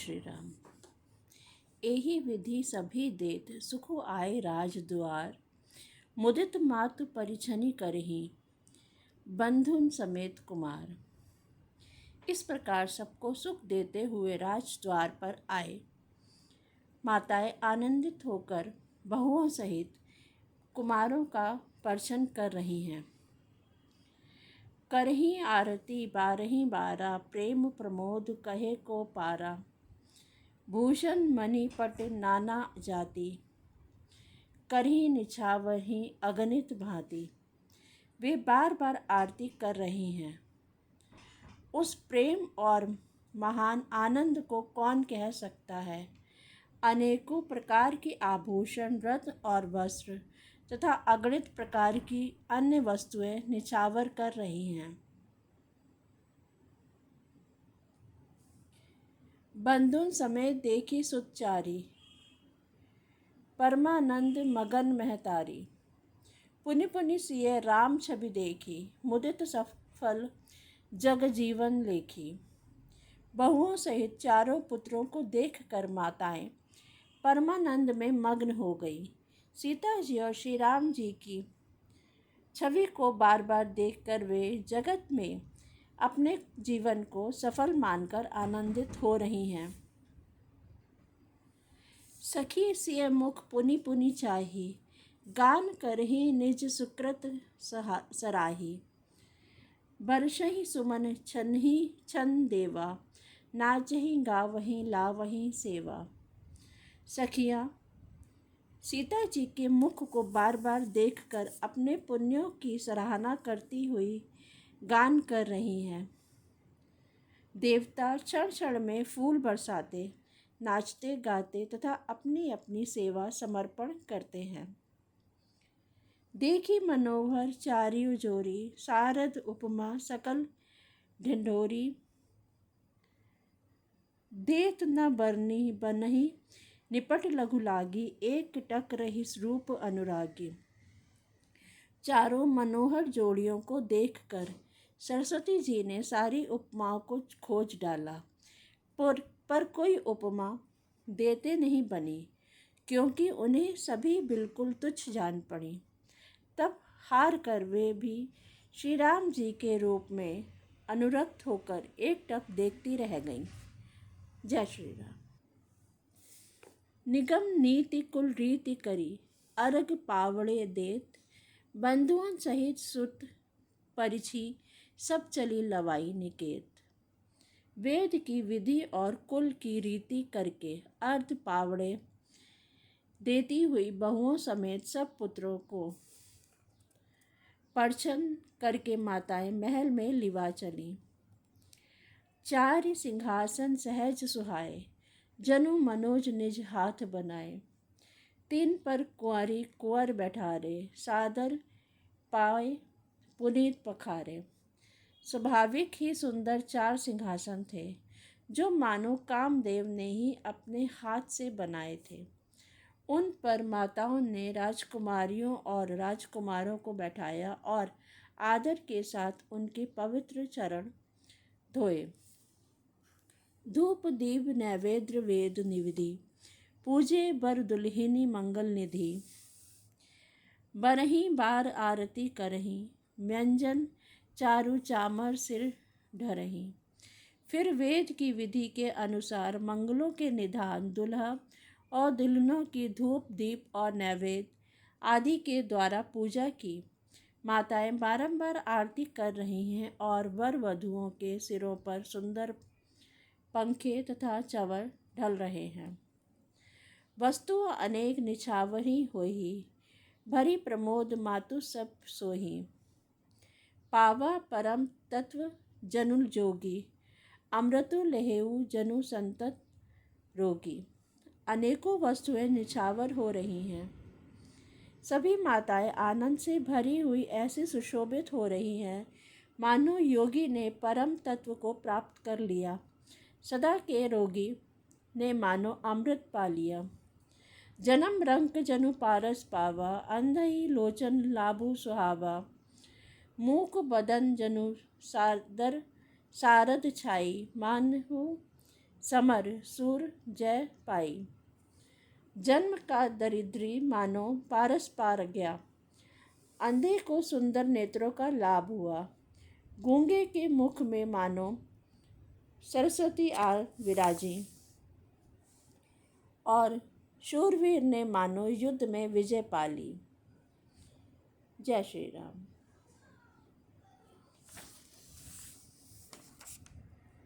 श्री राम। एहि विधि सभी देत सुखो आए राज द्वार। मुदित मातु परिछनि करही बंधुन समेत कुमार। इस प्रकार सबको सुख देते हुए राज द्वार पर आए। माताएं आनंदित होकर बहुओं सहित कुमारों का परिछन कर रही हैं। करही आरती बारही बारा प्रेम प्रमोद कहे को पारा। भूषण मणि पट नाना जाति करही निछावही अगणित भांति। वे बार बार आरती कर रही हैं। उस प्रेम और महान आनंद को कौन कह सकता है। अनेकों प्रकार के आभूषण रत्न और वस्त्र तथा अगणित प्रकार की अन्य वस्तुएं निछावर कर रही हैं। बंधुन समेत देखी सुचारी परमानंद मगन महतारी। पुनि पुनि सिए राम छवि देखी मुदित सफल जग जीवन लेखी। बहुओं सहित चारों पुत्रों को देखकर माताएं परमानंद में मग्न हो गई। सीता जी और श्री राम जी की छवि को बार बार देखकर वे जगत में अपने जीवन को सफल मानकर आनंदित हो रही हैं। सखी सिय मुख पुनि पुनि चाही गान करही निज सुकृत सराही। बरसहि सुमन छनहि छन देवा नाचहि गावहि लावहि सेवा। सखियाँ सीता जी के मुख को बार बार देखकर अपने पुण्यों की सराहना करती हुई गान कर रही हैं। देवता क्षण क्षण में फूल बरसाते नाचते गाते तथा अपनी अपनी सेवा समर्पण करते हैं। देखी मनोहर चारियु जोरी सारद उपमा सकल ढिंढोरी। देत न बरनी बनहि निपट लघु लागी एक टक रही रूप अनुरागी। चारों मनोहर जोड़ियों को देखकर सरस्वती जी ने सारी उपमाओं को खोज डाला पर कोई उपमा देते नहीं बनी, क्योंकि उन्हें सभी बिल्कुल तुच्छ जान पड़ी। तब हार कर वे भी श्री राम जी के रूप में अनुरक्त होकर एक टक देखती रह गईं। जय श्री राम। निगम नीति कुल रीति करी अर्घ पावड़े देत। बंधुओं सहित सुत परिछी सब चली लवाई निकेत। वेद की विधि और कुल की रीति करके अर्घ पावड़े देती हुई बहुओं समेत सब पुत्रों को परिछन करके माताएं महल में लिवा चली। चारि सिंहासन सहज सुहाए जनु मनोज निज हाथ बनाए। तीन पर कुंवारी कुंवर बैठारे सादर पाए पुनीत पखारे। स्वाभाविक ही सुंदर चार सिंहासन थे जो मानो कामदेव ने ही अपने हाथ से बनाए थे। उन पर माताओं ने राजकुमारियों और राजकुमारों को बैठाया और आदर के साथ उनके पवित्र चरण धोए। धूप दीप नैवेद्य वेद निविधि पूजे बर दुल्हिनी मंगल निधि। बरही बार आरती करही व्यंजन चारु चामर सिर ढरही। फिर वेद की विधि के अनुसार मंगलों के निधान दुल्हा और दुल्हनों की धूप दीप और नैवेद्य आदि के द्वारा पूजा की। माताएं बारंबार आरती कर रही हैं और वर वधुओं के सिरों पर सुंदर पंखे तथा चंवर ढल रहे हैं। वस्तु अनेक निछावरी होही भरी प्रमोद मातु सब सोही। पावा परम तत्व जनु जोगी अमृतु लेहु जनु संतत रोगी। अनेकों वस्तुएं निछावर हो रही हैं। सभी माताएं आनंद से भरी हुई ऐसे सुशोभित हो रही हैं मानो योगी ने परम तत्व को प्राप्त कर लिया। सदा के रोगी ने मानो अमृत पा लिया। जन्म रंक जनु पारस पावा अंधहि लोचन लाभु सुहावा। मूक बदन जनु सादर सारद छाई मानहु समर सूर जय पाई। जन्म का दरिद्री मानो पारस पार गया। अंधे को सुंदर नेत्रों का लाभ हुआ। गूंगे के मुख में मानो सरस्वती आ विराजी। और शूरवीर ने मानो युद्ध में विजय पाली। जय श्री राम।